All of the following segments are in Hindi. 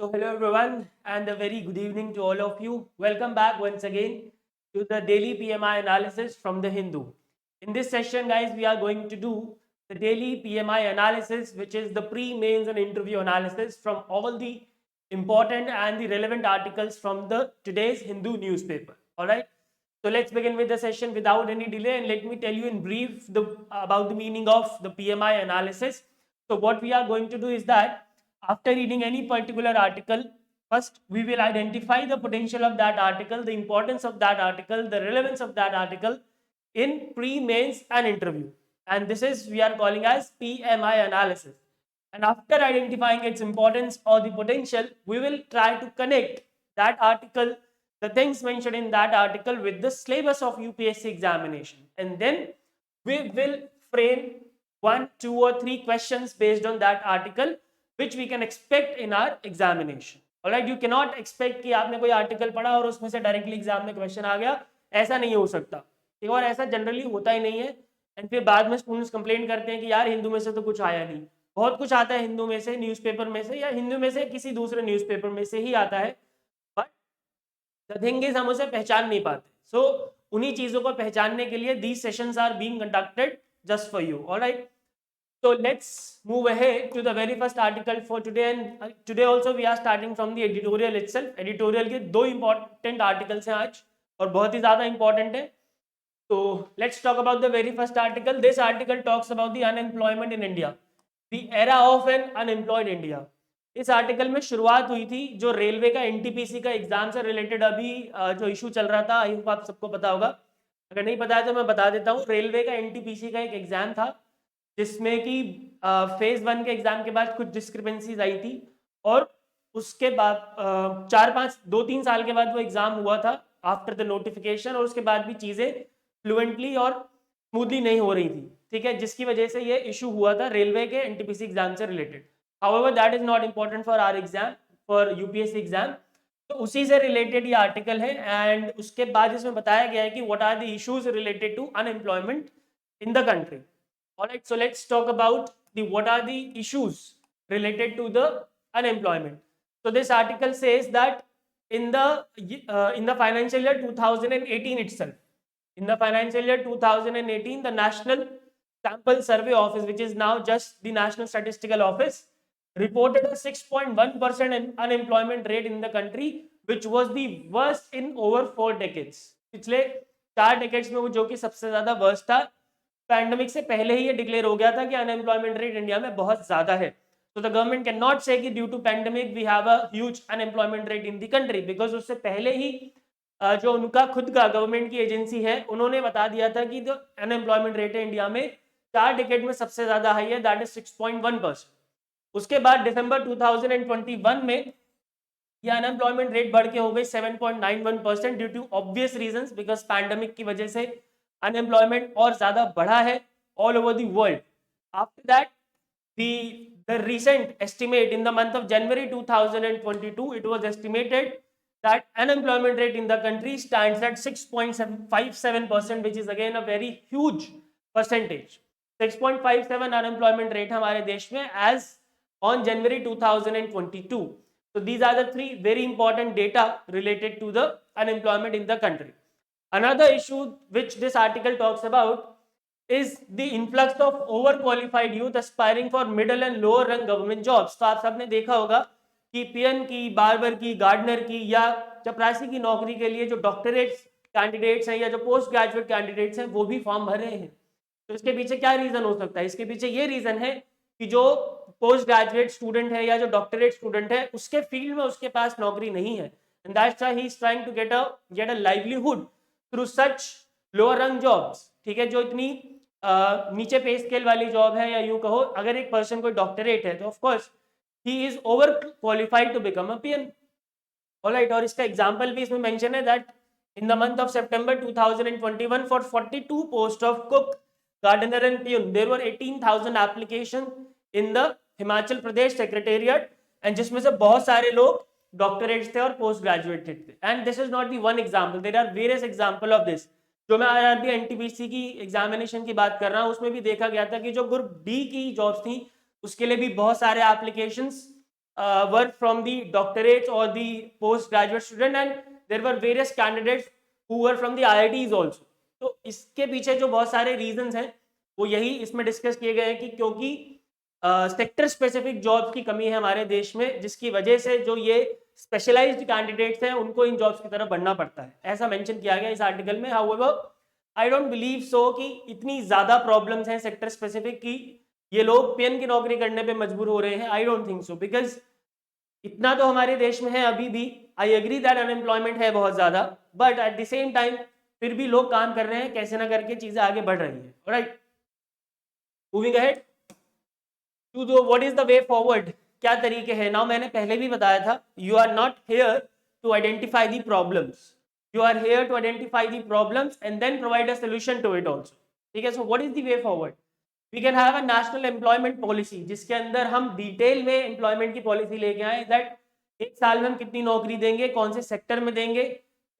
So hello everyone and a very good evening to all of you. Welcome back once again to the daily PMI analysis from the Hindu. In this session guys we are going to do the daily PMI analysis, which is the pre-mains and interview analysis from all the important and the relevant articles from the today's Hindu newspaper. All right. So let's begin with the session without any delay, and let me tell you in brief about the meaning of the PMI analysis. So what we are going to do is that after reading any particular article, first we will identify the potential of that article, the importance of that article, the relevance of that article in pre-mains and interview. And this is we are calling as PMI analysis. And after identifying its importance or the potential, we will try to connect that article, the things mentioned in that article, with the syllabus of UPSC examination. And then we will frame one, two, or three questions based on that article, which we can expect in our examination. Alright, you cannot expect कि आपने कोई आर्टिकल पढ़ा और उसमें से डायरेक्टली एग्जाम में क्वेश्चन आ गया, ऐसा नहीं हो सकता, ठीक है, और ऐसा जनरली होता ही नहीं है। एंड फिर बाद में स्टूडेंट्स कंप्लेंट करते हैं कि यार हिंदू में से तो कुछ आया नहीं। बहुत कुछ आता है हिंदू में से, न्यूज़पेपर में से, या हिंदू में से किसी दूसरे न्यूज़पेपर में से ही आता है, बट द थिंग इज हम उसे पहचान नहीं पाते। सो उन्हीं चीज़ों को पहचानने के लिए these sessions are being conducted just for you. Alright, so let's move ahead to the very first article for today, and today also we are starting from the editorial itself. Editorial के दो important articles हैं आज और बहुत ही ज़्यादा important है। So let's talk about the very first article. This article talks about the unemployment in India, the era of an unemployed India. इस आर्टिकल में शुरुआत हुई थी जो रेलवे का एनटीपीसी का एग्जाम से रिलेटेड अभी जो इशू चल रहा था, आई होप आप सबको पता होगा। अगर नहीं पता है तो मैं बता देता हूँ। रेलवे का एनटीपीसी का एक एग्जाम था जिसमें कि फेज 1 के एग्जाम के बाद कुछ डिस्क्रिपेंसीज आई थी, और उसके बाद 4-5 2-3 साल के बाद वो एग्जाम हुआ था आफ्टर द नोटिफिकेशन, और उसके बाद भी चीज़ें फ्लुएंटली और स्मूथली नहीं हो रही थी, ठीक है, जिसकी वजह से ये इशू हुआ था रेलवे के एनटीपीसी एग्जाम से related. However that is not important for our exam, for UPSC exam. तो उसी से रिलेटेड ये आर्टिकल है, एंड उसके बाद इसमें बताया गया है कि what are the issues related to unemployment in the country. Alright, so let's talk about the what are the issues related to the unemployment. So this article says that in the financial year 2018 itself, in the financial year 2018, the National Sample Survey Office, which is now just the National Statistical Office, reported a 6.1% unemployment rate in the country, which was the worst in over 4 decades. पिछले 4 decades में वो जो कि सबसे ज्यादा वर्स्ट था। पैंडेमिक से पहले ही ये डिक्लेयर हो गया था कि अनएम्प्लॉयमेंट रेट इंडिया में बहुत ज्यादा है। तो the government can not say that due to pandemic we have a huge unemployment rate in the country, because उससे पहले ही जो उनका खुद का गवर्नमेंट की एजेंसी है उन्होंने बता दिया था कि जो अनएम्प्लॉयमेंट रेट है इंडिया में 4 डिकेड में सबसे ज्यादा हाई है, दैट इज 6.1%। उसके बाद दिसंबर 2021 में ये अनएम्प्लॉयमेंट रेट बढ़ के हो गई 7.91% due to obvious reasons, because pandemic की वजह से अनएम्प्लॉयमेंट और ज्यादा बढ़ा है all over the world. After that the recent estimate in the month of January 2022, it was estimated that unemployment rate in the country stands at 6.57%, which is again a very huge percentage. 6.57 unemployment rate हमारे देश में as on January 2022. So these are the three very important data related to the unemployment in the country. Another issue which this article talks about is the influx of overqualified youth aspiring for middle and lower rank government jobs. तो आप सबने देखा होगा कि पीएन की, बार्बर की, गार्डनर की या चपरासी की नौकरी के लिए जो डॉक्टरेट कैंडिडेट्स हैं या जो पोस्ट ग्रेजुएट कैंडिडेट्स हैं वो भी फॉर्म भर रहे हैं। तो इसके पीछे क्या रीजन हो सकता है? इसके पीछे ये रीजन है कि जो पोस्ट ग्रेजुएट स्टूडेंट है या जो डॉक्टरेट स्टूडेंट है उसके फील्ड में उसके पास नौकरी नहीं है, and that's why he is trying to get a livelihood through such lower rank jobs. ठीक है, जो इतनी नीचे पे स्केल वाली जॉब है, या यूं कहो अगर एक पर्सन कोई डॉक्टरेट है तो ऑफ कोर्स ही is over qualified to become a peon. Alright, और इसका एग्जांपल भी इसमें मेंशन है that in the month of September 2021 for 42 post of cook, gardener and peon there were 18,000 application in the Himachal Pradesh secretariat, and जिसमें से बहुत सारे लोग डॉक्टरेट्स थे और पोस्ट ग्रेजुएटेड थे। And this is not the one example, there are various example of this. जो मैं आईआरबी एनटीपीसी की एग्जामिनेशन की बात कर रहा हूँ उसमें भी देखा गया था कि जो ग्रुप डी की जॉब्स थी उसके लिए भी बहुत सारे applications were from the doctorates or the postgraduate student, and there were various candidates who were from the IITs also. तो इसके पीछे जो बहुत सारे रीजंस हैं वो यही इसमें डिस्कस किए गए हैं कि क्योंकि सेक्टर स्पेसिफिक जॉब्स की कमी है हमारे देश में, जिसकी वजह से जो ये स्पेशलाइज्ड कैंडिडेट्स हैं उनको इन जॉब्स की तरफ बढ़ना पड़ता है, ऐसा मेंशन किया गया इस आर्टिकल में. However I don't believe so कि इतनी ज़्यादा प्रॉब्लम्स हैं सेक्टर स्पेसिफिक की ये लोग पीएन की नौकरी करने पे मजबूर हो रहे हैं. I don't think so, because इतना तो हमारे देश में है अभी भी. आई एग्री दैट अनएम्प्लॉयमेंट है बहुत ज़्यादा, but at the same time फिर भी लोग काम कर रहे हैं, कैसे ना करके चीज़ें आगे बढ़ रही है. Right, moving ahead to the what is the way forward. क्या तरीके हैं. नाउ मैंने पहले भी बताया था, you are not here to identify the problems, you are here to identify the problems and then provide a solution to it also. ठीक है. So what is the way forward? We can have a national employment policy जिसके अंदर हम डिटेल में एम्प्लॉयमेंट की पॉलिसी लेके आए, दैट एक साल में हम कितनी नौकरी देंगे, कौन से सेक्टर में देंगे,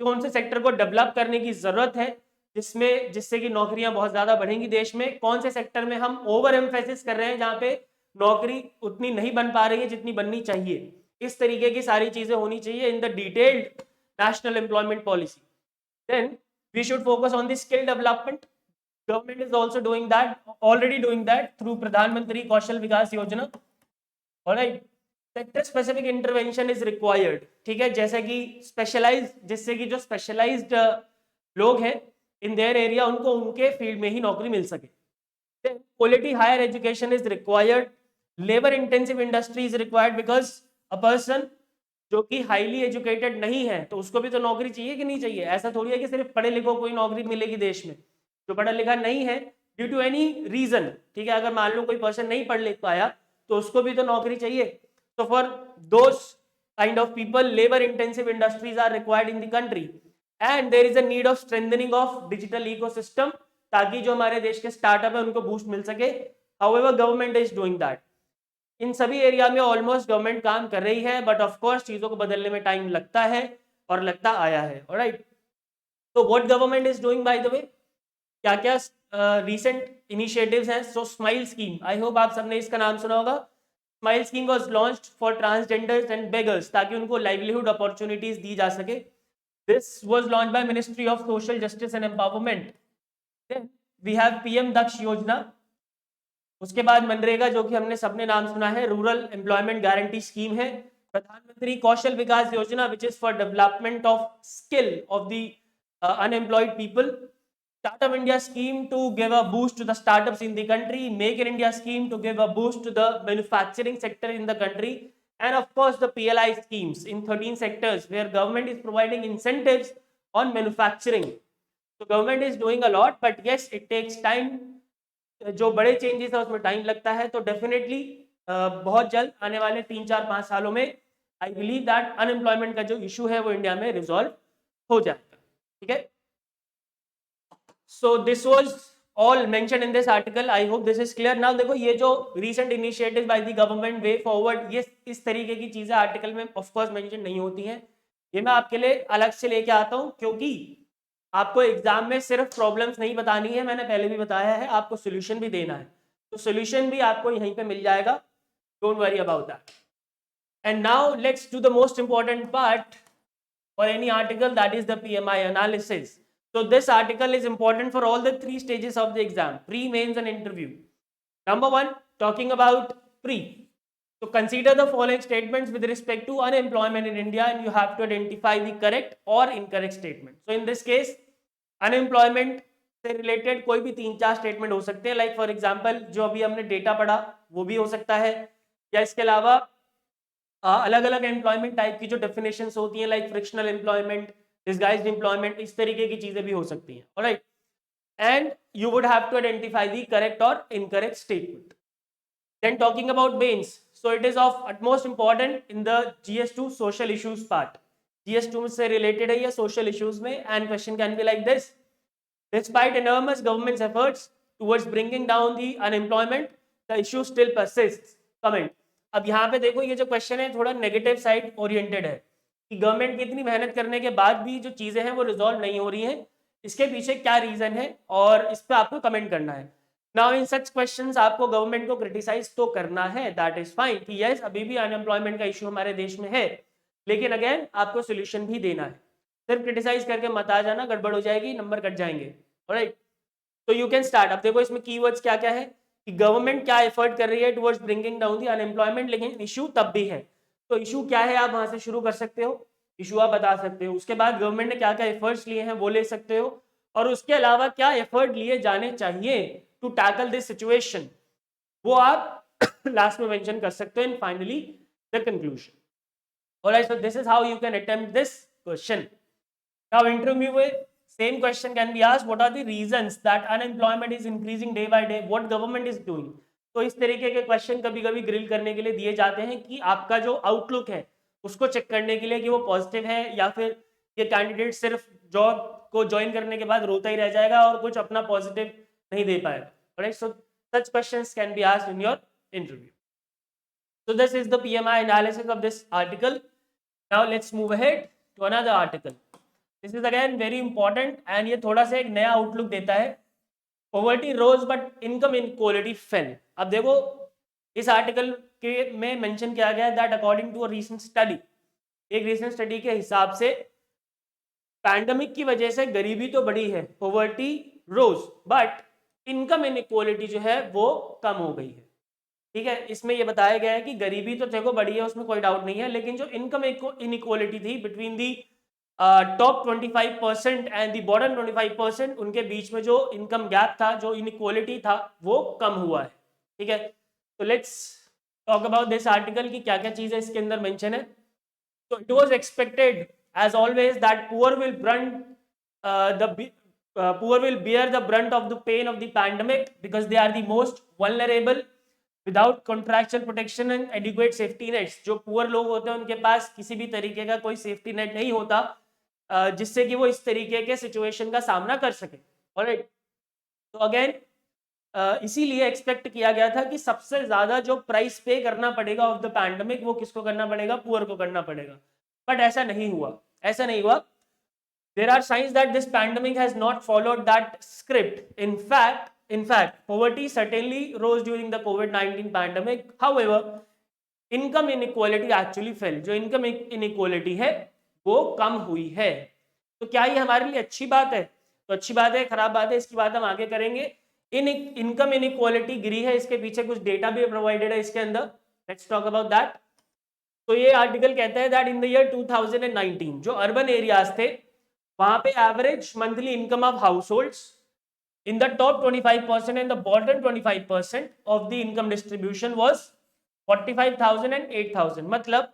कौन से सेक्टर को डेवलप करने की जरूरत है जिससे कि नौकरियां बहुत ज्यादा बढ़ेंगी देश में, कौन से सेक्टर में हम ओवर एम्फेसिस कर रहे हैं जहाँ पे नौकरी उतनी नहीं बन पा रही है जितनी बननी चाहिए. इस तरीके की सारी चीजें होनी चाहिए in the detailed national employment policy. Then we should focus on the skill development. Government is also doing that, already doing that through Pradhan Mantri Kaushal Vikas Yojana. Alright, sector specific intervention is required. ठीक है, जैसे कि स्पेशलाइज, जिससे कि जो स्पेशलाइज्ड लोग हैं इन देयर एरिया उनको उनके फील्ड में ही नौकरी मिल सके. Then quality higher education is required. Labor intensive industry is required because a person जो कि हाईली एजुकेटेड नहीं है तो उसको भी तो नौकरी चाहिए कि नहीं चाहिए. ऐसा थोड़ी है कि सिर्फ पढ़े लिखो कोई नौकरी मिलेगी देश में. जो पढ़ा लिखा नहीं है ड्यू टू एनी रीजन, ठीक है, अगर मान लो कोई पर्सन नहीं पढ़ लिख पाया तो उसको भी तो नौकरी चाहिए. तो for those kind of people labour intensive industries are required in the country and there is a need of strengthening of digital ecosystem, ताकि जो हमारे देश के स्टार्टअप है उनको बूस्ट मिल सके. However government is doing that. इन सभी एरिया में ऑलमोस्ट गवर्नमेंट काम कर रही है, बट ऑफ कोर्स चीजों को बदलने में टाइम लगता है और लगता आया है. ऑलराइट, तो what government is doing by the way, क्या क्या रीसेंट इनिशिएटिव्स हैं. So smile scheme, I hope आप सबने इसका नाम सुना होगा. Smile scheme was launched for transgenders and beggars, ताकि उनको लाइवलीहुड अपॉर्चुनिटीज दी जा सके. This was launched by ministry of social justice and empowerment. Then we have PM Daksh Yojana. उसके बाद मनरेगा, जो कि हमने सबने नाम सुना है, रूरल एम्प्लॉयमेंट गारंटी स्कीम है. प्रधानमंत्री Kaushal Vikas Yojana which is for development of skill of the unemployed people. Startup India scheme to give a boost to the startups in the country. Make in India scheme to give a boost to the manufacturing sector in the country. And of course the PLI schemes in 13 sectors where government is providing incentives on manufacturing. So government is doing a lot, but yes, it takes time. जो बड़े चेंजेस है उसमें टाइम लगता है. तो डेफिनेटली बहुत जल्द आने वाले 3-4-5 सालों में आई बिलीव दैट अनएम्प्लॉयमेंट का जो इशू है वो इंडिया में रिजॉल्व हो जाएगा. ठीक है. So this was all mention in this article. I hope this is clear. Now देखो, ये जो recent initiative by the government way forward, ये इस तरीके की चीजें आर्टिकल में ऑफ कोर्स मेंशन नहीं होती हैं. ये मैं आपके लिए अलग से लेके आता हूँ, क्योंकि आपको एग्जाम में सिर्फ प्रॉब्लम्स नहीं बतानी है, मैंने पहले भी बताया है, आपको सोल्यूशन भी देना है. तो सोल्यूशन भी आपको यहीं पे मिल जाएगा. Don't worry about that. And now let's do the most important part for any article, that is the PMI analysis. So this article is important for all the 3 stages of the exam: pre, mains and interview. Number 1, talking about pre. So consider the following statements with respect to unemployment in India and you have to identify the correct or incorrect statement. So in this case, unemployment से related कोई भी 3-4 statement हो सकते हैं. Like for example, जो अभी हमने data पढ़ा वो भी हो सकता है, या इसके अलावा अलग अलग एम्प्लॉयमेंट टाइप की जो डेफिनेशंस होती हैं, like frictional employment, disguised employment, इस तरीके की चीजें भी हो सकती हैं. Alright, and you would have to identify the correct और incorrect statement. Then talking about mains, so it is of utmost important in the GS2 social issues part. GS2 से रिलेटेड है ये सोशल इश्यूज में, and question can be like this: despite enormous government's efforts towards bringing down the unemployment, the issue still persists. Comment. अब यहाँ पे देखो, ये जो क्वेश्चन है थोड़ा नेगेटिव साइड ओरिएंटेड है, कि गवर्नमेंट की इतनी मेहनत करने के बाद भी जो चीजें हैं वो रिजॉल्व नहीं हो रही हैं. इसके पीछे क्या रीजन है और इस पे आपको कमेंट करना है. नाउ इन सच क्वेश्चंस आपको गवर्नमेंट को क्रिटिसाइज तो करना है, दैट इज फाइन कि यस अभी भी अनएम्प्लॉयमेंट का इशू हमारे देश में है, लेकिन अगेन आपको सोल्यूशन भी देना है। सिर्फ क्रिटिसाइज करके मत आ जाना, गड़बड़ हो जाएगी, नंबर कट जाएंगे। ऑलराइट, तो यू कैन स्टार्ट। अब देखो इसमें कीवर्ड्स क्या क्या है कि गवर्नमेंट क्या एफर्ट कर रही है towards bringing down the unemployment, लेकिन इशू तब भी है। तो इशू क्या है आप वहां से शुरू कर सकते हो, इशू आप बता सकते हो। उसके बाद गवर्नमेंट ने क्या क्या एफर्ट्स लिए हैं वो ले सकते हो, और उसके अलावा क्या एफर्ट लिए जाने चाहिए टू टैकल दिस सिचुएशन वो आप लास्ट में मेंशन कर सकते हो in finally the conclusion. Alright, so this is how you can attempt this question. Now interview में same question can be asked, what are the reasons that unemployment is increasing day by day, what government is doing। तो इस तरीके के क्वेश्चन कभी कभी ग्रिल करने के लिए दिए जाते हैं कि आपका जो आउटलुक है उसको चेक करने के लिए कि वो पॉजिटिव है या फिर ये कैंडिडेट सिर्फ जॉब को ज्वाइन करने के बाद रोता ही रह जाएगा और कुछ अपना पॉजिटिव नहीं दे पाएगा। Right, so such questions can be asked in your interview. So this is the PMI analysis of this article. Now let's move ahead to another article. This is again very important and ये थोड़ा सा एक नया आउटलुक देता है। Poverty rose but income inequality fell। अब देखो इस आर्टिकल के में मेंशन किया गया है that according to a recent study, एक recent study के हिसाब से पैंडमिक की वजह से गरीबी तो बढ़ी है, poverty rose, but income inequality जो है वो कम हो गई है। ठीक है, इसमें ये बताया गया है कि गरीबी तो देखो बढ़ी है, उसमें कोई डाउट नहीं है, लेकिन जो इनकम इनइक्वालिटी थी between the top 25% and the bottom 25%, उनके बीच में जो इनकम गैप था, जो इनइक्वालिटी था, वो कम हुआ है। ठीक है, तो let's talk about this article कि क्या क्या चीजें इसके अंदर मेंशन है। तो it was expected as always that poor will bear the brunt of the pain of the pandemic because they are the most vulnerable without contractual protection and adequate safety nets। जो पुअर लोग होते हैं उनके पास किसी भी तरीके का कोई सेफ्टी नेट नहीं होता जिससे कि वो इस तरीके के सिचुएशन का सामना कर सके। ऑलराइट, तो अगेन इसीलिए एक्सपेक्ट किया गया था कि सबसे ज्यादा जो प्राइस पे करना पड़ेगा ऑफ द पैंडेमिक वो किसको करना पड़ेगा, पुअर को करना पड़ेगा। बट ऐसा नहीं हुआ, ऐसा नहीं हुआ। There are signs that this pandemic has not followed that script. In fact, poverty certainly rose during the COVID-19 pandemic. However, income inequality actually fell. जो income inequality है वो कम हुई है। तो क्या ये हमारे लिए अच्छी बात है? तो अच्छी बात है, खराब बात है, इसकी बात हम आगे करेंगे। इनकम इनइक्वालिटी गिरी है, इसके पीछे कुछ डेटा भी प्रोवाइडेड है इसके अंदर। Let's talk about that. तो ये आर्टिकल कहता है दैट इन द ईयर 2019 जो अर्बन एरियाज थे वहां पे average monthly income of households in the top 25% and the bottom 25% of the income distribution was 45,000 and 8,000। मतलब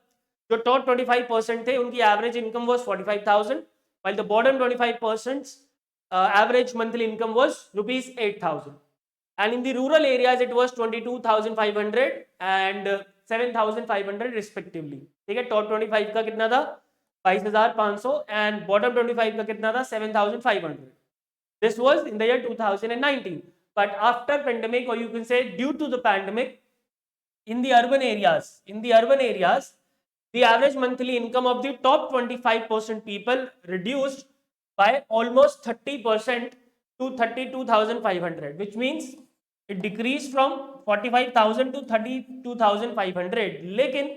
जो टॉप 25% थे उनकी average income was 45,000 while the bottom 25% average monthly income was rupees 8,000 and in the rural areas it was 22,500 and 7,500 respectively। ठीक है, टॉप 25 का कितना था 22,500 एंड बॉटम 25 का कितना था 7,500। This was in the year 2019 but after pandemic और you can say due to the pandemic in the urban areas the average monthly income of the top 25% people reduced by almost 30% to 32,500 which means it decreased from 45,000 to 32,500।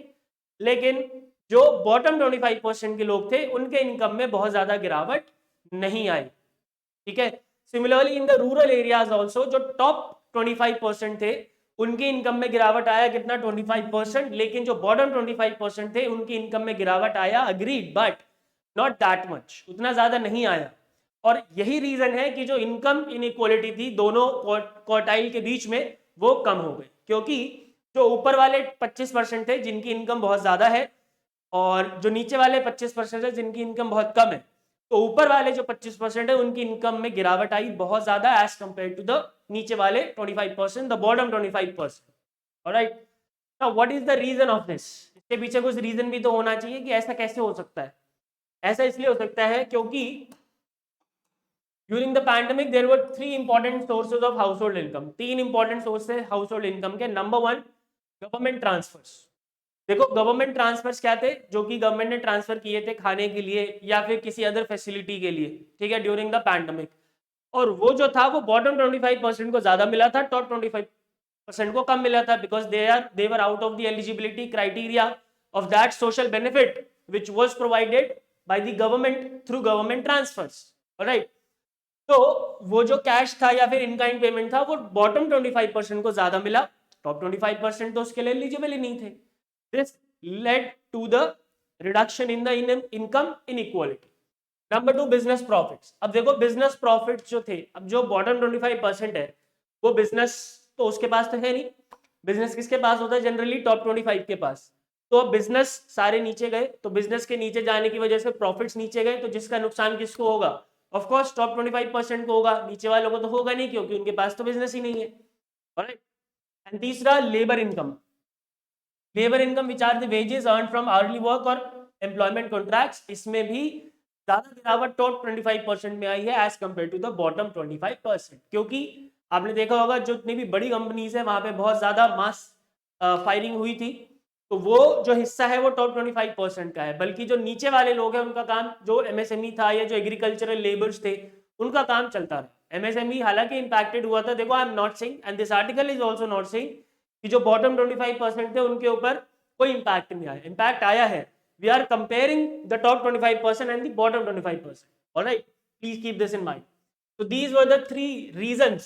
लेकिन जो बॉटम 25% के लोग थे उनके इनकम में बहुत ज्यादा गिरावट नहीं आई। ठीक है, similarly in the rural areas also जो टॉप 25% थे उनकी इनकम में गिरावट आया कितना 25%, लेकिन जो बॉटम 25% थे उनकी इनकम में गिरावट आया, agreed, but not that much, उतना ज्यादा नहीं आया। और यही रीजन है कि जो इनकम इनइक्वालिटी थी दोनों क्वार्टाइल के बीच में वो कम हो गई, क्योंकि जो ऊपर वाले 25% थे जिनकी इनकम बहुत ज्यादा है और जो नीचे वाले 25% है जिनकी इनकम बहुत कम है, तो ऊपर वाले जो 25% है उनकी इनकम में गिरावट आई बहुत ज्यादा एज कंपेयर टू द नीचे वाले 25%, the bottom 25%। Alright, now what is the reason of this? इसके पीछे कुछ रीजन भी तो होना चाहिए कि ऐसा कैसे हो सकता है। ऐसा इसलिए हो सकता है क्योंकि during the pandemic there were 3 important sources of household income. 3 important source है हाउसहोल्ड इनकम के। Number 1 government transfers. देखो गवर्नमेंट ट्रांसफर्स क्या थे, जो कि गवर्नमेंट ने ट्रांसफर किए थे खाने के लिए या फिर किसी अदर फैसिलिटी के लिए, ठीक है, ड्यूरिंग द पैंडेमिक। और वो जो था वो बॉटम 25% को ज्यादा मिला था, टॉप 25% को कम मिला था, because they were out of the eligibility criteria of that social benefit which was provided by the government through government transfers. Right, तो वो जो कैश था या फिर इनकाइंड पेमेंट था वो बॉटम 25% को ज्यादा मिला, टॉप 25% तो उसके लिए एलिजिबल ही नहीं थे। This led to the reduction in the income inequality. Number 2, business profits. अब देखो बिजनेस प्रॉफिट्स जो थे, अब जो बॉटम 25% है वो बिजनेस तो उसके पास तो है नहीं, बिजनेस किसके पास होता है जनरली, टॉप 25 के पास। तो अब बिजनेस सारे नीचे गए, तो बिजनेस के नीचे जाने की वजह से प्रॉफिट्स नीचे गए, तो जिसका नुकसान किसको होगा, ऑफ कोर्स टॉप 25% को होगा, नीचे वालों को तो होगा नहीं क्योंकि उनके पास तो बिजनेस ही नहीं है। ऑलराइट, एंड तीसरा labour income. Labour income which are the wages earn from hourly work और एम्प्लॉयमेंट कॉन्ट्रैक्ट्स, इसमें भी ज्यादा गिरावट टॉप 25% में आई है as compare to the bottom 25%, क्योंकि आपने देखा होगा जो इतनी भी बड़ी कंपनीज है वहां पे बहुत ज्यादा मास फायरिंग हुई थी, तो वो जो हिस्सा है वो टॉप 25% का है, बल्कि जो नीचे वाले लोग हैं उनका काम, जो एमएसएमई था या जो एग्रीकल्चरल लेबर्स थे उनका काम चलता रहा। एमएसएमई हालांकि इंपैक्टेड हुआ था, देखो I am not saying and this article is also not saying कि जो बॉटम 25% थे उनके ऊपर कोई इंपैक्ट नहीं आया, इंपैक्ट आया है। We are comparing the top 25% and the bottom 25%. All right, please keep this in mind. So these were the three reasons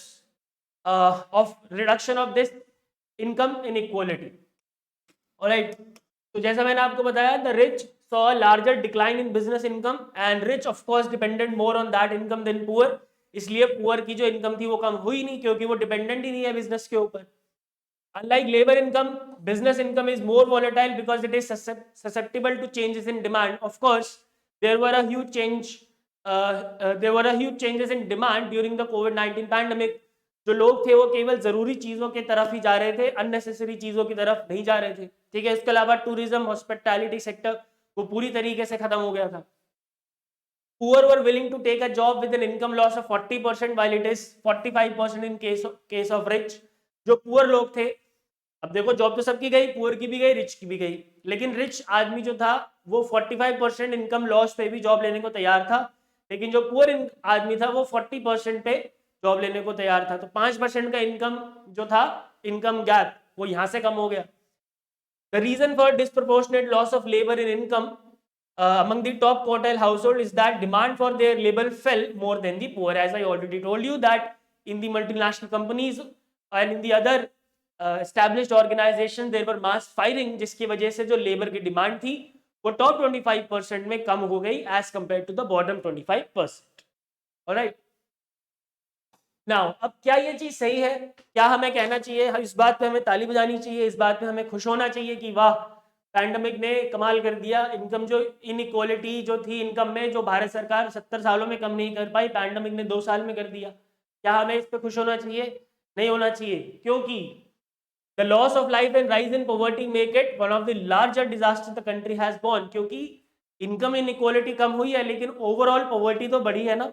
of reduction of this income inequality. All right. तो जैसा मैंने आपको बताया, the rich saw a larger decline in business income and rich of course depended more on that income than poor. इसलिए poor की जो income थी वो कम हुई नहीं क्योंकि वो dependent ही नहीं है business के ऊपर। Unlike labor income, business income is more volatile because it is susceptible to changes in demand. Of course, there were a huge changes in demand during the COVID-19 pandemic. जो लोग थे वो केवल जरूरी चीजों की तरफ ही जा रहे थे, अननेसेसरी चीजों की तरफ नहीं जा रहे थे। ठीक है, इसके अलावा टूरिज्म, हॉस्पिटैलिटी सेक्टर वो पूरी तरीके से खत्म हो गया था। Poor were willing to take a job with an income loss of 40% while it is 45% in case of rich. जो पुअर लोग थे, अब देखो जॉब तो सबकी गई, पुअर की भी गई, रिच की भी गई, लेकिन रिच आदमी जो था वो 45% इनकम लॉस पे भी जॉब लेने को तैयार था, लेकिन जो पुअर आदमी था वो 40% पे जॉब लेने को तैयार था। तो 5% का इनकम जो था, इनकम गैप, वो यहां से कम हो गया। The reason for disproportionate loss of labor in income among the top quartile household is that demand for their labor fell more than the poor. As I already told you that in the multinational companies and in the other established organizations there were mass firing, जिसकी वजह से जो लेबर की डिमांड थी वो टॉप 25% में कम हो गई as compare to the bottom 25%। Alright, now अब क्या ये चीज सही है, क्या हमें कहना चाहिए, इस बात पे हमें ताली बजानी चाहिए, इस बात पे हमें खुश होना चाहिए कि वाह पैंडेमिक ने कमाल कर दिया, इनकम जो इनइक्वालिटी जो थी इनकम में, जो भारत सरकार 70 सालों में कम नहीं कर पाई, पैंडेमिक ने 2 साल में कर दिया। क्या हमें इस पे खुश होना चाहिए? नहीं होना चाहिए, क्योंकि the loss of life and rise in poverty make it one of the larger disaster the country has borne. क्योंकि इनकम इनइक्वालिटी कम हुई है लेकिन ओवरऑल पॉवर्टी तो बढ़ी है ना,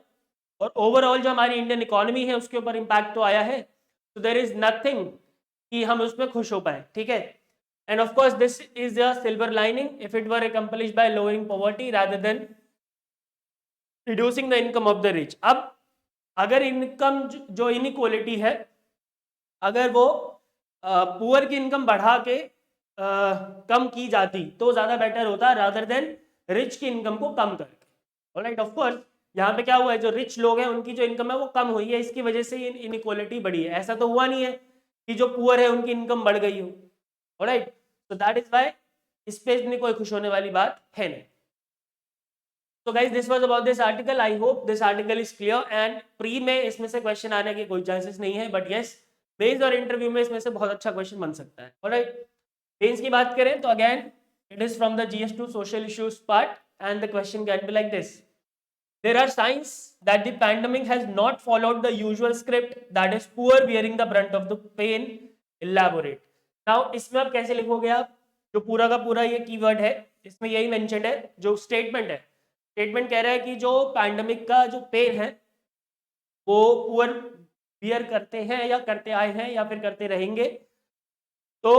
और ओवरऑल जो हमारी इंडियन इकोनॉमी है उसके ऊपर इम्पैक्ट तो आया है। तो देयर इज नथिंग कि हम उसमें खुश हो पाए। ठीक है, end of course this is a silver lining if it were accomplished by lowering poverty rather than reducing the income of the rich. अब अगर इनकम जो इनइक्वालिटी है, अगर वो पुअर की इनकम बढ़ा के कम की जाती तो ज्यादा बेटर होता रादर देन रिच की इनकम को कम करके। ऑलराइट, ऑफ कोर्स यहाँ पे क्या हुआ है, जो रिच लोग हैं उनकी जो इनकम है वो कम हुई है, इसकी वजह से इनइक्वालिटी बढ़ी है। ऐसा तो हुआ नहीं है कि जो पुअर है उनकी इनकम बढ़ गई हो। Alright, so that is why इस पे इतनी कोई खुश होने वाली बात है नहीं। So guys, this was about this article. I hope this article is clear and pre में इसमें से क्वेश्चन आने के कोई चांसेस नहीं है, बट यस मेंस और इंटरव्यू में इसमें से बहुत अच्छा क्वेश्चन बन सकता है। ऑलराइट, मेंस की बात करें तो again it is from the GS2 social issues part and the question can be like this. There are signs that the pandemic has not followed the usual script, that is poor bearing the brunt of the pain. Elaborate. Now इसमें आप कैसे लिखोगे, आप जो पूरा का पूरा ये कीवर्ड है इसमें यही मेंशन्ड है, जो स्टेटमेंट है, स्टेटमेंट कह रहा है कि जो पैंडमिक का जो पेन है वो पुअर बियर करते हैं या करते आए हैं या फिर करते रहेंगे। तो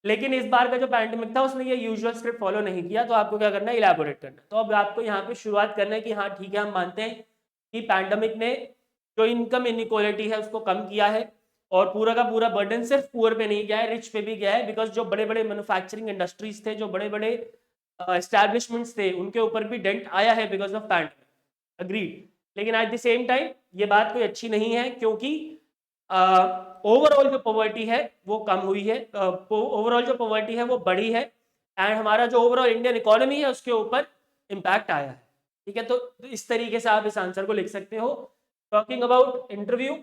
लेकिन इस बार का जो पैंडेमिक था उसने ये यूजुअल स्क्रिप्ट फॉलो नहीं किया, तो आपको क्या करना है, इलैबोरेट करना है। तो अब आपको यहाँ पे शुरुआत करना है कि हाँ ठीक है हम मानते हैं कि पैंडेमिक ने जो इनकम इनइक्वालिटी है उसको कम किया है, और पूरा का पूरा बर्डन सिर्फ पुअर पे नहीं गया है, रिच पे भी गया है, बिकॉज जो बड़े बड़े मैन्युफैक्चरिंग इंडस्ट्रीज थे, जो बड़े बड़े एस्टैब्लिशमेंट्स थे, उनके ऊपर भी डेंट आया है बिकॉज ऑफ पैंडेमिक। अग्रीड। लेकिन एट द सेम टाइम ये बात कोई अच्छी नहीं है, क्योंकि ओवरऑल जो पॉवर्टी है वो कम हुई है, ओवरऑल जो पॉवर्टी है वो बढ़ी है, एंड हमारा जो ओवरऑल इंडियन इकोनॉमी है उसके ऊपर इम्पैक्ट आया है। ठीक है, तो इस तरीके से आप इस आंसर को लिख सकते हो। Talking about interview,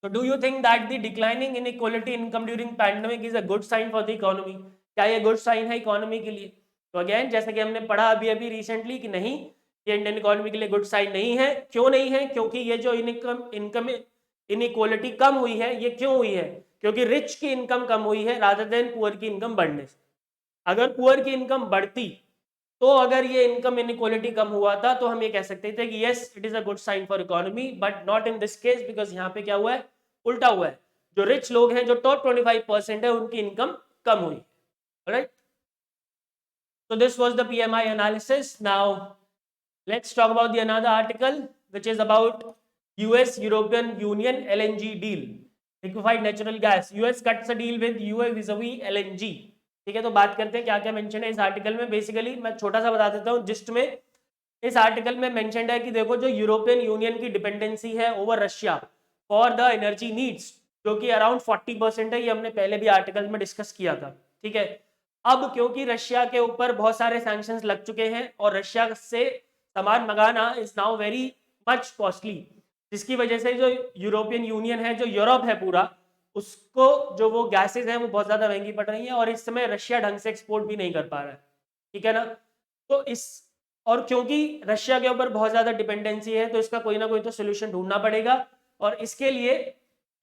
so do you think that the declining inequality income during pandemic is a good sign for the economy? क्या ये गुड साइन है इकोनॉमी के लिए? तो अगेन जैसे कि हमने पढ़ा अभी अभी रिसेंटली कि नहीं, ये इंडियन इकोनॉमी के लिए गुड साइन नहीं है। क्यों नहीं है? क्योंकि ये जो इनकम इनइक्वालिटी कम हुई है, ये क्यों हुई है? क्योंकि रिच की इनकम कम हुई है रादर देन पुअर की इनकम बढ़ने से। अगर पुअर की इनकम बढ़ती, तो अगर ये इनकम इनइक्वालिटी कम हुआ था, तो हम ये कह सकते थे कि yes it is a good sign for economy, but not in this case, because यहाँ पे क्या हुआ है? उल्टा हुआ है। जो रिच लोग हैं, जो टॉप 25% है, उनकी इनकम कम हुई। Right, so this was the PMI analysis. Now let's talk about the another article, which is about US European Union LNG deal, liquefied natural gas. US cuts a deal with UAE vis-a-vis LNG. ठीक है, तो बात करते हैं क्या क्या मेंशन है इस आर्टिकल में। बेसिकली मैं छोटा सा बता देता हूँ जिस्ट में। इस आर्टिकल में मेंशनड है कि देखो, जो यूरोपियन यूनियन की डिपेंडेंसी है over Russia for the energy needs, जो कि अराउंड 40% है, ये हमने पहले भी आर्टिकल में डिस्कस किया था। ठीक है, अब क्योंकि रशिया के ऊपर बहुत सारे सैंक्शंस लग चुके हैं और रशिया से सामान मंगाना is now very much costly, जिसकी वजह से जो यूरोपियन यूनियन है, जो यूरोप है पूरा, उसको जो वो गैसेज हैं वो बहुत ज़्यादा महंगी पड़ रही हैं, और इस समय रशिया ढंग से एक्सपोर्ट भी नहीं कर पा रहा है। ठीक है ना, तो इस और क्योंकि रशिया के ऊपर बहुत ज़्यादा डिपेंडेंसी है, तो इसका कोई ना कोई तो सोल्यूशन ढूंढना पड़ेगा, और इसके लिए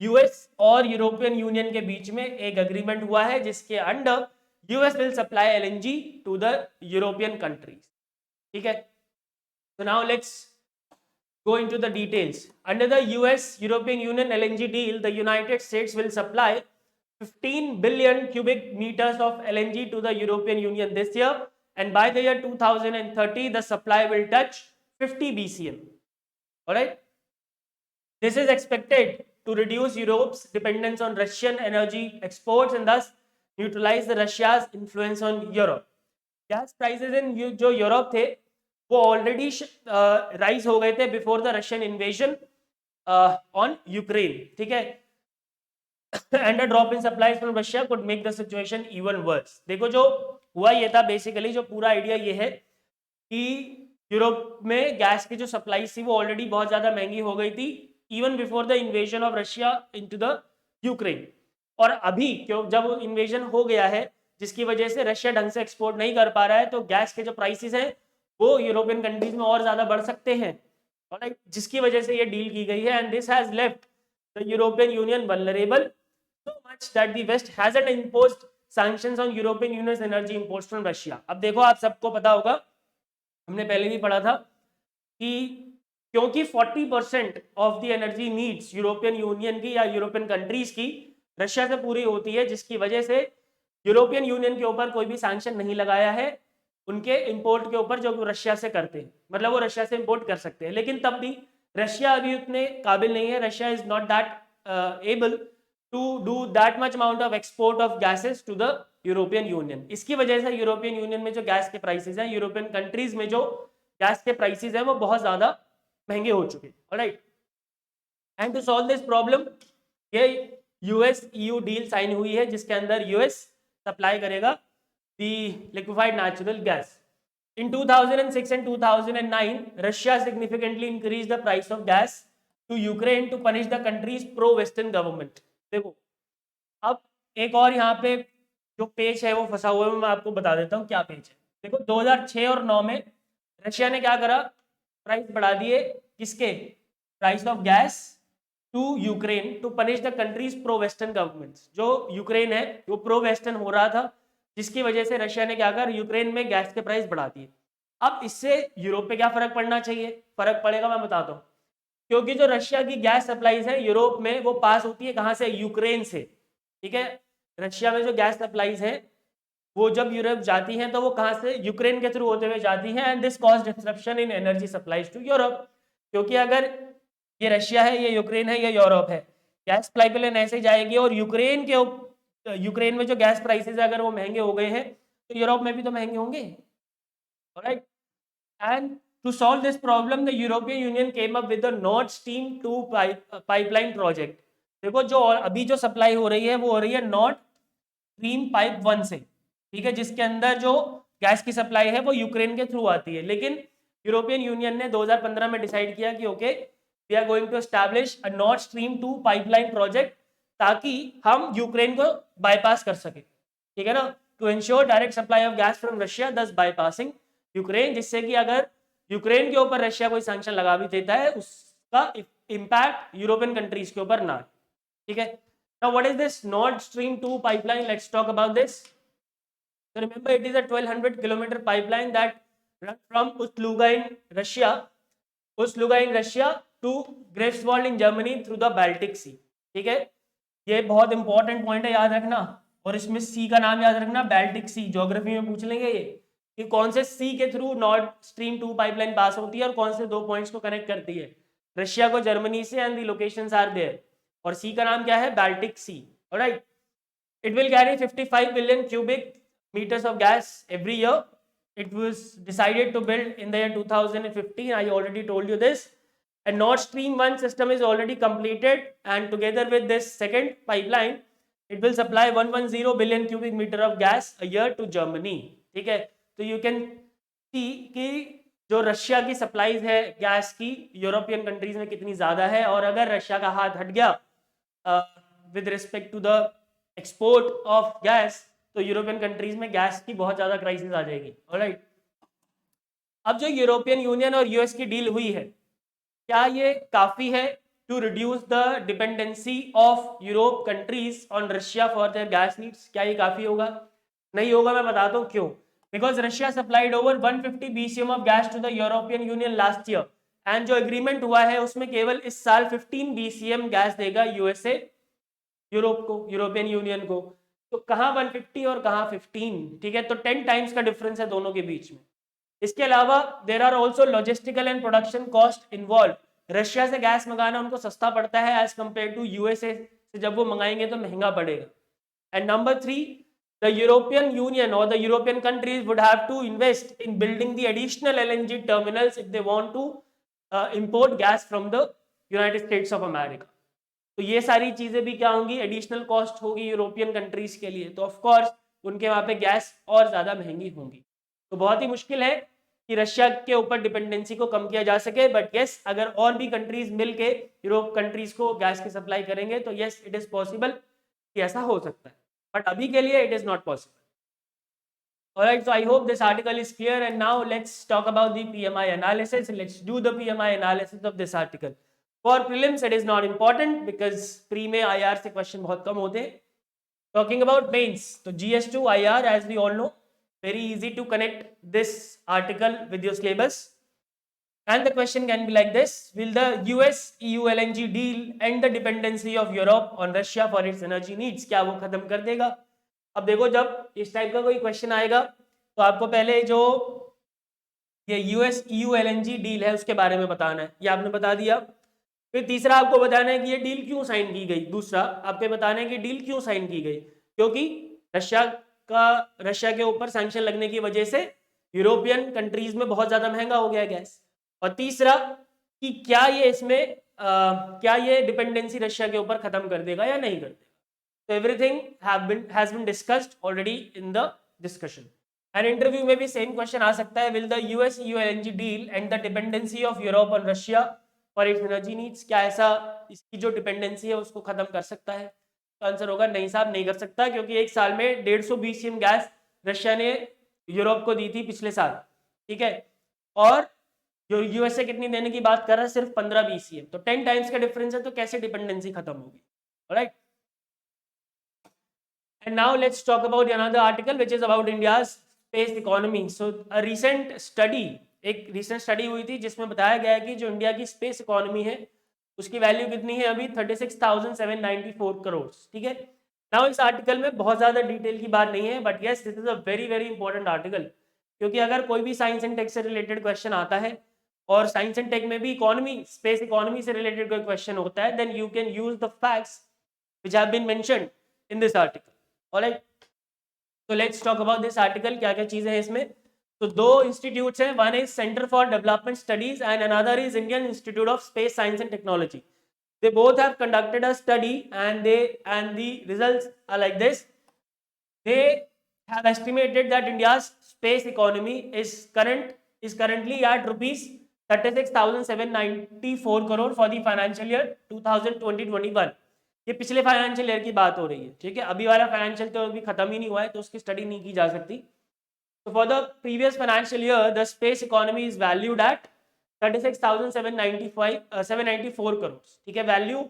यूएस और यूरोपियन यूनियन के बीच में एक एग्रीमेंट हुआ है, जिसके under US will supply LNG to the European countries. ठीक है, so now let's go into the details. Under the US European Union LNG deal, the United States will supply 15 billion cubic meters of LNG to the European Union this year, and by the year 2030 the supply will touch 50 BCM. All right, this is expected to reduce Europe's dependence on Russian energy exports and thus neutralize the Russia's influence on Europe. Gas prices in जो यूरोप थे वो ऑलरेडी राइज हो गए थे before the Russian invasion on Ukraine. ठीक है, and a drop in supplies from Russia could make the situation even worse. देखो, जो हुआ ये था, बेसिकली जो पूरा आइडिया ये है कि यूरोप में गैस की जो सप्लाई थी वो ऑलरेडी बहुत ज्यादा महंगी हो गई थी, even before the invasion of Russia into the Ukraine. और अभी क्यों जब इन्वेजन हो गया है, जिसकी वजह से रशिया ढंग से एक्सपोर्ट नहीं कर पा रहा है, तो गैस के जो प्राइसेस हैं वो यूरोपियन कंट्रीज में और ज्यादा बढ़ सकते हैं, राइट, जिसकी वजह से ये डील की गई है। And this has left the European union vulnerable so much that the West hasn't imposed sanctions on European Union's energy imports from Russia. अब देखो, आप सबको पता होगा, हमने पहले भी पढ़ा था कि क्योंकि 40% of the energy needs European union की या यूरोपियन कंट्रीज की रशिया से पूरी होती है, जिसकी वजह से यूरोपियन यूनियन के ऊपर कोई भी सैंक्शन नहीं लगाया है उनके इंपोर्ट के ऊपर जो रशिया से करते हैं। मतलब वो रशिया से इंपोर्ट कर सकते हैं, लेकिन तब भी रशिया अभी उतने काबिल नहीं है, Russia is not that able to do that much amount of export of gases to the European Union. इसकी वजह से यूरोपियन यूनियन में जो गैस के प्राइसेस हैं, यूरोपियन कंट्रीज में जो गैस के प्राइसेस हैं, वो बहुत ज्यादा महंगे हो चुके हैं। Alright, and to solve this problem, ये यूएस ईयू डील साइन हुई है, जिसके अंदर यूएस सप्लाई करेगा the liquefied natural gas. In 2006 and 2009, Russia significantly increased the price of gas to Ukraine to punish the country's pro-Western government. देखो, अब एक और यहाँ पे जो पेज है वो फंसा हुआ है, मैं आपको बता देता हूँ क्या पेज है। देखो, 2006 और 9 में रशिया ने क्या करा, प्राइस बढ़ा दिए, किसके? Price of gas to Ukraine to punish the countries pro western governments. जो यूक्रेन है वो प्रो वेस्टर्न हो रहा था, जिसकी वजह से रशिया ने क्या कर, यूक्रेन में गैस के प्राइस बढ़ा दिए। अब इससे यूरोप पे क्या फर्क पड़ना चाहिए? फर्क पड़ेगा, मैं बताता हूँ। क्योंकि जो रशिया की गैस सप्लाईज है यूरोप में, वो पास होती है कहाँ से? यूक्रेन से। ठीक है, रशिया में जो गैस सप्लाईज है वो जब यूरोप जाती हैं तो वो कहाँ से? यूक्रेन के थ्रू होते हुए जाती हैं, and this cause disruption in energy supplies to Europe. क्योंकि अगर ये रशिया है, ये यूक्रेन है, ये यूरोप है। गैस पाइपलाइन ऐसे जाएगी और यूक्रेन में जो गैस प्राइसेस है अगर वो महंगे हो गए हैं तो यूरोप में भी तो महंगे होंगे। Alright, and to solve this problem the European Union came up with the North Stream 2 pipeline project. देखो जो अभी जो सप्लाई हो रही है वो हो रही है नॉर्थ स्ट्रीम पाइप 1 से, ठीक है, जिसके अंदर जो गैस की सप्लाई है वो यूक्रेन के थ्रू आती है। लेकिन यूरोपियन यूनियन ने 2015 में डिसाइड किया कि okay we are going to establish a North Stream 2 pipeline project, ताकि हम यूक्रेन को बाईपास कर सके, ठीक है ना, to ensure direct supply of gas from Russia thus bypassing Ukraine, जिससे कि अगर यूक्रेन के ऊपर रशिया कोई सैंक्शन लगा भी देता है उसका इम्पैक्ट यूरोपियन कंट्रीज के ऊपर ना, ठीक है। Now what is this Nord Stream 2 pipeline? Let's talk about this. So remember it is a 1200 kilometer pipeline that runs from Ust-Luga in Russia to Greifswald in Germany through the Baltic Sea, ठीक है। ये बहुत इंपॉर्टेंट पॉइंट है, याद रखना। और इसमें सी का नाम याद रखना, बैल्टिक सी, ज्योग्राफी में पूछ लेंगे ये कि कौन से सी के थ्रू नॉर्थ स्ट्रीम 2 पाइपलाइन पास होती है और कौन से दो पॉइंट्स को कनेक्ट करती है, रशिया को जर्मनी से, and the locations are there. और सी का नाम क्या है, Baltic sea. Alright, it will carry 55 billion cubic meters of gas every year. It was decided to build in the year 2015. I already told you this. And Nord Stream 1 system is already completed, and together with this second pipeline, it will supply 110 billion cubic meter of gas a year to Germany. ठीक है, तो you can see कि जो रशिया की सप्लाईज है गैस की यूरोपियन कंट्रीज में कितनी ज्यादा है, और अगर रशिया का हाथ हट गया with respect to the export of gas तो यूरोपियन कंट्रीज में गैस की बहुत ज्यादा क्राइसिस आ जाएगी। ऑलराइट, अब जो यूरोपियन यूनियन और यूएस की डील हुई है, क्या ये काफी है to reduce the dependency of Europe countries on Russia for their gas needs? क्या ये काफी होगा? नहीं होगा, मैं बताता हूँ क्यों। Because Russia supplied over 150 BCM of gas to the European Union last year, and जो एग्रीमेंट हुआ है उसमें केवल इस साल 15 BCM गैस देगा यूएसए यूरोप को, यूरोपियन यूनियन को। तो कहाँ 150 और कहाँ 15, ठीक है, तो 10 टाइम्स का डिफरेंस है दोनों के बीच में। इसके अलावा there are also logistical and production cost involve. Russia से गैस मंगाना उनको सस्ता पड़ता है एज कम्पेयर टू यूएसए से, जब वो मंगाएंगे तो महंगा पड़ेगा। And number 3, the European Union or the European countries would have to invest in building the additional LNG terminals if they want to import gas from the United States of America. तो ये सारी चीजें भी क्या होंगी, एडिशनल कॉस्ट होगी यूरोपियन कंट्रीज के लिए, तो ऑफ कोर्स उनके वहां पे गैस और ज्यादा महंगी होंगी। तो बहुत ही मुश्किल है कि रशिया के ऊपर डिपेंडेंसी को कम किया जा सके, बट यस अगर और भी कंट्रीज मिलके यूरोप कंट्रीज को गैस की सप्लाई करेंगे तो यस इट इज पॉसिबल कि ऐसा हो सकता है, बट अभी के लिए it is not possible. Alright, so I hope this article is clear, and now let's talk about the PMI analysis. Let's do the PMI analysis of this article. For prelims it is not important because pre में IR से question बहुत कम होते हैं। Talking about mains, तो GS2 IR as we all know, very easy to connect this article with your syllabus. And the question can be like this: will the US-EU LNG deal end the dependency of Europe on Russia for its energy needs? क्या वो खत्म कर देगा? अब देखो जब इस टाइप का कोई क्वेश्चन आएगा तो आपको पहले जो ये US-EU LNG डील है उसके बारे में बताना है, ये आपने बता दिया। फिर तीसरा आपको बताना है कि ये डील क्यों साइन की गई। दूसरा आपके बताना है कि डील क्यों साइन की गई, क्योंकि रशिया के ऊपर सैंक्शन लगने की वजह से यूरोपियन कंट्रीज में बहुत ज्यादा महंगा हो गया गैस। और तीसरा कि क्या ये इसमें क्या ये डिपेंडेंसी रशिया के ऊपर खत्म कर देगा या नहीं कर देगा। So everything has been discussed already in the discussion. And interview में भी सेम क्वेश्चन आ सकता है, will the US-EU LNG deal and the dependency of Europe on Russia for its energy needs? क्या ऐसा इसकी जो डिपेंडेंसी है उसको खत्म कर सकता है? तो आंसर होगा नहीं साहब, नहीं कर सकता, क्योंकि एक साल में 150 BCM गैस रशिया ने यूरोप को दी थी पिछले साल, ठीक है, और यूएसए कितनी देने की बात कर रहा है, सिर्फ 15 BCM, तो 10 टाइम्स का डिफरेंस है, तो कैसे डिपेंडेंसी खत्म होगी। Alright, and now let's talk about another article which is about India's space economy. So a recent study, एक recent study हुई थी जिसमें बताया गया है कि जो इंडिया की स्पेस इकोनॉमी है उसकी वैल्यू कितनी है अभी 36,794 करोड़, ठीक है। नाउ इस आर्टिकल में बहुत ज्यादा डिटेल की बात नहीं है, but yes this is a very very important article, क्योंकि अगर कोई भी साइंस एंड टेक से रिलेटेड क्वेश्चन आता है और साइंस एंड टेक में भी इकोनॉमी, स्पेस इकोनॉमी से रिलेटेड कोई क्वेश्चन होता है, then you can use the facts which have been mentioned in this article. Alright, तो let's talk about this article, क्या क्या चीजें हैं इसमें। तो दो इंस्टीट्यूट्स हैं, one is centre for development studies and another is Indian institute of space science and technology. They both have conducted a study and the results are like this. They have estimated that India's space economy is currently at rupees 36,794 crore for the financial year 2020-21। ये पिछले फाइनेंशियल ईयर की बात हो रही है, ठीक है, अभी वाला फाइनेंशियल तो अभी खत्म ही नहीं हुआ है तो उसकी स्टडी नहीं की जा सकती। तो for the previous financial year the space economy is valued at 36,794 crore. ठीक है, वैल्यू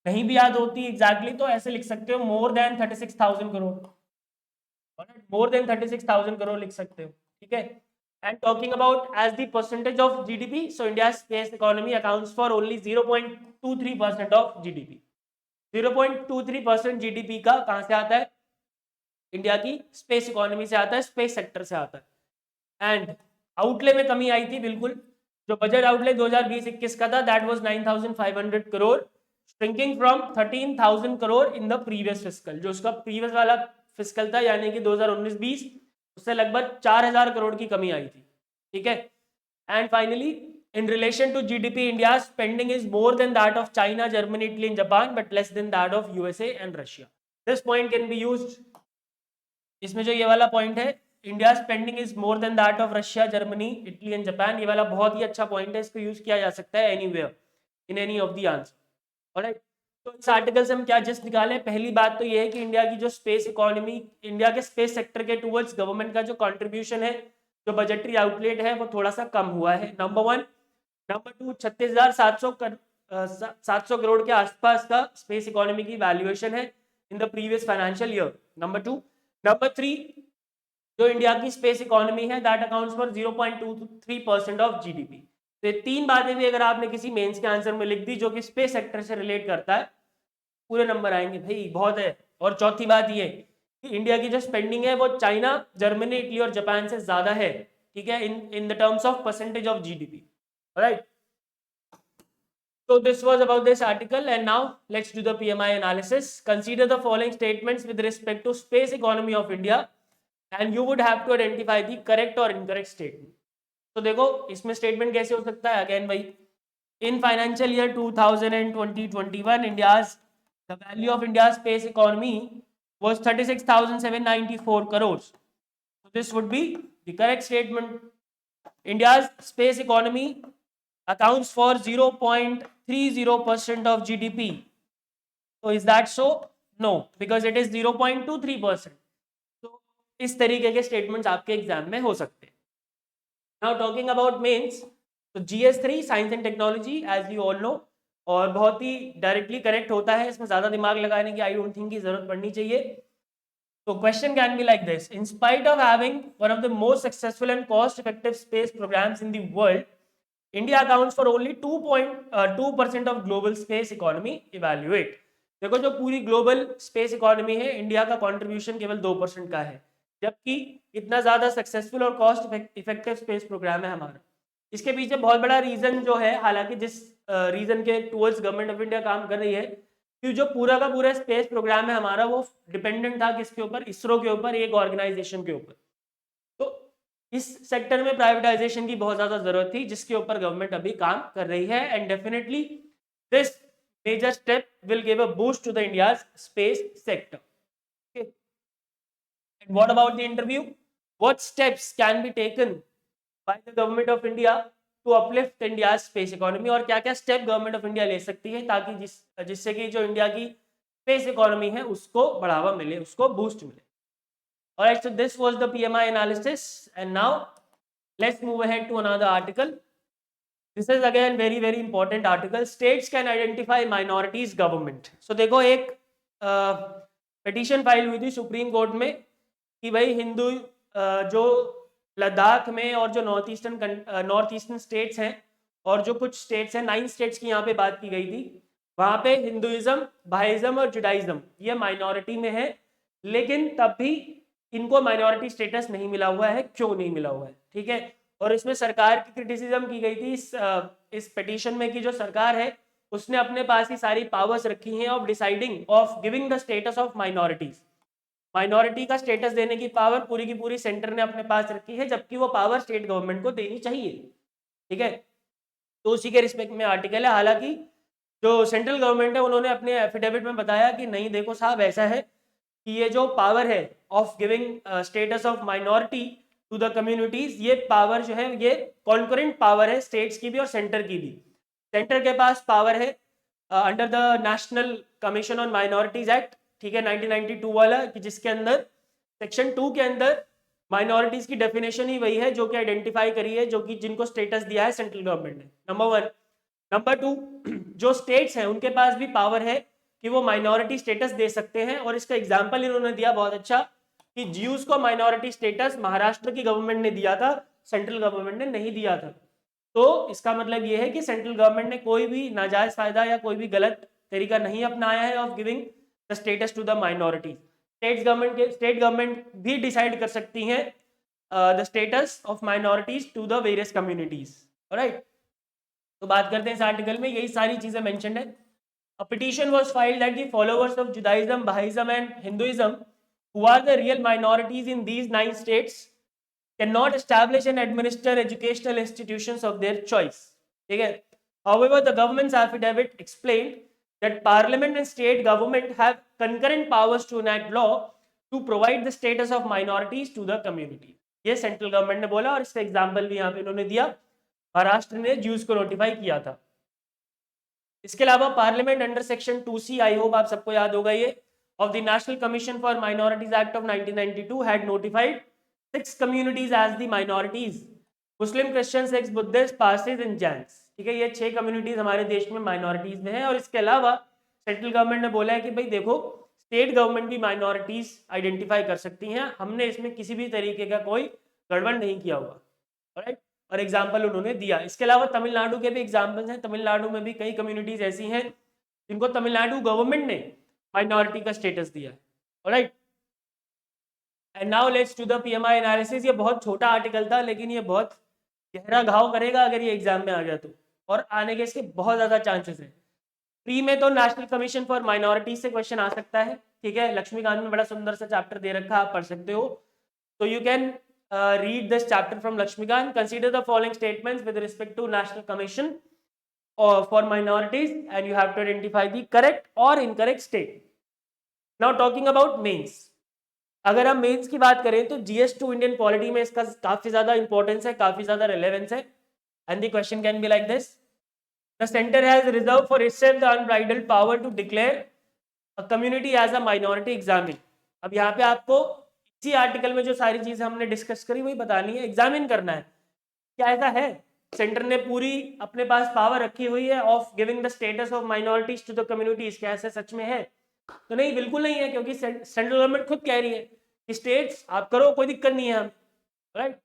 नहीं भी याद होती एग्जैक्टली तो ऐसे लिख सकते हो more than 36,000 crore, more than 36,000 crore लिख सकते हो। ठीक है, and talking about as the percentage of GDP, so India space economy accounts for only 0.23% of GDP. 0.23% GDP का कहां से आता है? इंडिया की स्पेस इकोनॉमी से आता है, स्पेस सेक्टर से आता है। एंड आउटले में कमी आई थी बिल्कुल, जो बजट आउटले 2020-21 का था that was 9,500 crore, shrinking from 13,000 crore in the previous fiscal. जो उसका प्रीवियस वाला फिस्कल था यानी कि 2019-20, उससे लगभग 4,000 करोड़ की कमी आई थी। ठीक है, and finally in relation to GDP India spending is more than that of China, Germany, Italy and Japan, but less than that of USA and Russia. This point can be used, इसमें जो ये वाला पॉइंट है India spending is more than that of Russia, Germany, Italy and Japan, ये वाला बहुत ही अच्छा पॉइंट है, इसको यूज किया जा सकता है anywhere in any of the answer. Alright, तो इस आर्टिकल से हम क्या जस्ट निकाले? पहली बात तो ये है कि इंडिया की जो स्पेस इकोनॉमी, इंडिया के स्पेस सेक्टर के टुवर्ड्स गवर्नमेंट का जो कंट्रीब्यूशन है, जो बजटरी आउटलेट है, वो थोड़ा सा कम हुआ है, number one. Number two, 36,700 crore के आसपास का स्पेस इकोनॉमी की वैल्यूएशन है in the previous financial year, number two. Number three, जो इंडिया की स्पेस इकोनॉमी है that accounts for 0.23% of GDP. तो ये तीन बातें भी अगर आपने किसी मेंस के आंसर में लिख दी जो कि स्पेस सेक्टर से रिलेट करता है, पूरे नंबर आएंगे भाई, बहुत है। और चौथी बात ये कि इंडिया की जो स्पेंडिंग है वो चाइना, जर्मनी, इटली और जापान से ज्यादा है। ठीक है, in the terms of percentage of GDP. Right, so this was about this article, and now let's do the PMI analysis. Consider the following statements with respect to space economy of India and you would have to identify the correct or incorrect statement. तो देखो इसमें स्टेटमेंट कैसे हो सकता है? अगेन भाई, in financial year 2020-21 India's the value of India space economy was 36,794 crores. So this would be the correct statement. India's space economy accounts for 0.30% of GDP. So is that so? No, because it is 0.23%. तो इस तरीके के स्टेटमेंट्स आपके एग्जाम में हो सकते हैं। नाउ टॉकिंग अबाउट मेंस, तो GS3 science and technology as you all know, और बहुत ही डायरेक्टली करेक्ट होता है, इसमें ज्यादा दिमाग लगाने की आई डोंट थिंक की जरूरत पड़नी चाहिए। तो question can be like this: in spite of having one of the most successful and cost effective space programmes in the world, India accounts for only 2.2% of global space economy evaluate। देखो जो पूरी ग्लोबल स्पेस इकोनॉमी है, इंडिया का कंट्रीब्यूशन केवल 2% का है, जबकि इतना ज्यादा सक्सेसफुल और कॉस्ट इफेक्टिव स्पेस प्रोग्राम है हमारा। इसके पीछे बहुत बड़ा रीजन जो है, हालांकि जिस रीजन के टुवर्ड्स गवर्नमेंट ऑफ इंडिया काम कर रही है, कि जो पूरा का पूरा स्पेस प्रोग्राम है हमारा वो डिपेंडेंट था किसके ऊपर? इसरो के ऊपर, एक ऑर्गेनाइजेशन के ऊपर। तो इस सेक्टर में प्राइवेटाइजेशन की बहुत ज्यादा जरूरत थी, जिसके ऊपर गवर्नमेंट अभी काम कर रही है, and definitely this major step will give a boost to the India's space sector. And what about the interview? What steps can be taken by the government of India to uplift India space economy, और क्या क्या स्टेप गवर्नमेंट ऑफ इंडिया ले सकती है ताकि जिससे कि जो इंडिया की स्पेस इकोनॉमी है उसको बढ़ावा मिले, उसको बूस्ट मिले। Alright, so this was the PMI analysis, and now let's move ahead to another article. This is again very important article. States can identify minorities government. So देखो एक petition फाइल हुई थी सुप्रीम कोर्ट में कि भाई हिंदू जो लद्दाख में और जो नॉर्थ ईस्टर्न स्टेट्स हैं और जो कुछ स्टेट्स हैं, 9 स्टेट्स की यहाँ पे बात की गई थी, वहाँ पे हिंदुइज्म, बहाइज्म और जुडाइज्म ये माइनॉरिटी में है, लेकिन तब भी इनको माइनॉरिटी स्टेटस नहीं मिला हुआ है। क्यों नहीं मिला हुआ है? ठीक है, और इसमें सरकार की क्रिटिसिज्म की गई थी इस पिटीशन में कि जो सरकार है उसने अपने पास ही सारी पावर्स रखी हैं of deciding of giving the status of minorities. Minority का स्टेटस देने की पावर पूरी की पूरी सेंटर ने अपने पास रखी है, जबकि वो पावर स्टेट गवर्नमेंट को देनी चाहिए। ठीक है, तो उसी के रिस्पेक्ट में आर्टिकल है। हालांकि जो सेंट्रल गवर्नमेंट है उन्होंने अपने एफिडेविट में बताया कि नहीं देखो साहब, ऐसा है कि ये जो पावर है of giving status of minority to the communities, ये पावर जो है ये कॉन्करेंट पावर है स्टेट्स की भी और सेंटर की भी। सेंटर के पास पावर है under the National commission on minorities act, ठीक है, 1992 वाला, कि जिसके अंदर सेक्शन 2 के अंदर माइनॉरिटीज की डेफिनेशन ही वही है जो कि आइडेंटिफाई करी है, जो कि जिनको स्टेटस दिया है सेंट्रल गवर्नमेंट ने, नंबर 1। नंबर 2, जो स्टेट्स हैं उनके पास भी पावर है कि वो माइनॉरिटी स्टेटस दे सकते हैं, और इसका एग्जाम्पल इन्होंने दिया बहुत अच्छा कि ज्यूज को माइनॉरिटी स्टेटस महाराष्ट्र की गवर्नमेंट ने दिया था, सेंट्रल गवर्नमेंट ने नहीं दिया था। तो इसका मतलब ये है कि सेंट्रल गवर्नमेंट ने कोई भी नाजायज फायदा या कोई भी गलत तरीका नहीं अपनाया है of giving the status to the minority. State government भी डिसाइड कर सकती हैं the status of minorities to the various communities. Right, तो बात करते हैं इस आर्टिकल में, यही सारी चीजें मेंशन्ड है। A petition was filed that the followers of Judaism, Bahaism and Hinduism, who are the real minorities in these 9 states, cannot establish and administer educational institutions of their choice. ठीक है, however, the government's affidavit explained that parliament and state government have concurrent powers to enact law to provide the status of minorities to the community. ये सेंट्रल गवर्नमेंट ने बोला, और इसका एग्जाम्पल भी यहाँ पे इन्होंने दिया, महाराष्ट्र ने ज्यूज को नोटिफाई किया था। इसके अलावा parliament under section 2C, I hope आप सबको याद होगा ये, of the National Commission for Minorities Act of 1992 had notified 6 communities as the minorities: Muslim, Christian, Sikhs, Buddhist, Parsis and Jains. ठीक है, ये 6 कम्युनिटीज हमारे देश में माइनॉरिटीज में है। और इसके अलावा सेंट्रल गवर्नमेंट ने बोला है कि भाई देखो, स्टेट गवर्नमेंट भी माइनॉरिटीज आइडेंटिफाई कर सकती हैं, हमने इसमें किसी भी तरीके का कोई गड़बड़ नहीं किया हुआ। राइट, और एग्जाम्पल उन्होंने दिया। इसके अलावा तमिलनाडु के भी एग्जाम्पल्स हैं, तमिलनाडु में भी कई कम्युनिटीज ऐसी हैं जिनको तमिलनाडु गवर्नमेंट ने माइनॉरिटी का स्टेटस दिया है। Alright, and now let's to the PMI analysis. ये बहुत छोटा आर्टिकल था, लेकिन ये बहुत गहरा घाव करेगा अगर ये एग्जाम में आ गया तो, और आने के इसके बहुत ज्यादा चांसेस हैं। प्री में तो नेशनल कमीशन फॉर माइनॉरिटीज से क्वेश्चन आ सकता है। ठीक है, लक्ष्मीकांत में बड़ा सुंदर सा चैप्टर दे रखा है, आप पढ़ सकते हो। तो you can read this chapter from Lakshmikant. Consider the following statements with respect to National Commission for Minorities, and you have to identify the correct or incorrect state. Now talking about mains. अगर हम मेंस की बात करें तो GS2 इंडियन पॉलिटी में इसका काफी ज्यादा इंपॉर्टेंस है, काफी ज्यादा रिलेवेंस है। And the question can be like this: the centre has reserve for itself the unbridled power to declare a community as a minority examine. अब यहाँ पे आपको इसी आर्टिकल में जो सारी चीजें हमने डिस्कस करी वही बतानी है, एग्जामिन करना है क्या ऐसा है सेंटर ने पूरी अपने पास पावर रखी हुई है of giving the status of minorities to the communities. क्या ऐसा सच में है? तो नहीं, बिल्कुल नहीं है, क्योंकि सेंट्रल गवर्नमेंट खुद कह रही है कि स्टेट्स आप करो, कोई दिक्कत नहीं है हम। राइट,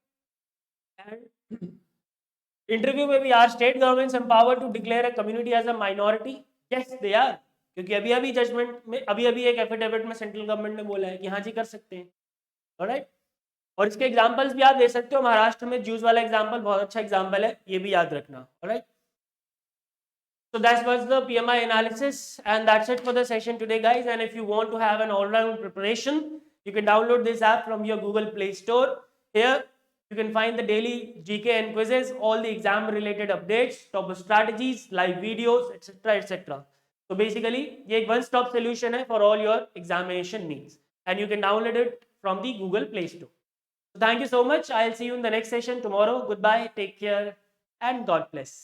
इंटरव्यू में भी are state governments empowered to declare a community as a minority? Yes they are, क्योंकि अभी अभी जजमेंट में, अभी अभी एक एफिडेविट में सेंट्रल गवर्नमेंट ने बोला है कि हाँ जी कर सकते हैं। ऑलराइट, और इसके एग्जांपल्स भी आप दे सकते हो। महाराष्ट्र में ज्यूज वाला एग्जांपल बहुत अच्छा एग्जांपल है, ये भी याद रखना। Alright, so that was the PMI analysis, and that's it for the session today, guys. And if you want to have an all-round preparation, you can download this app from your Google Play Store. Here you can find the daily GK and quizzes, all the exam related updates, top strategies, live videos, etc, etc. So basically ये एक one stop solution है for all your examination needs, and you can download it from the Google Play Store. So thank you so much. I'll see you in the next session tomorrow. Goodbye, take care, and God bless.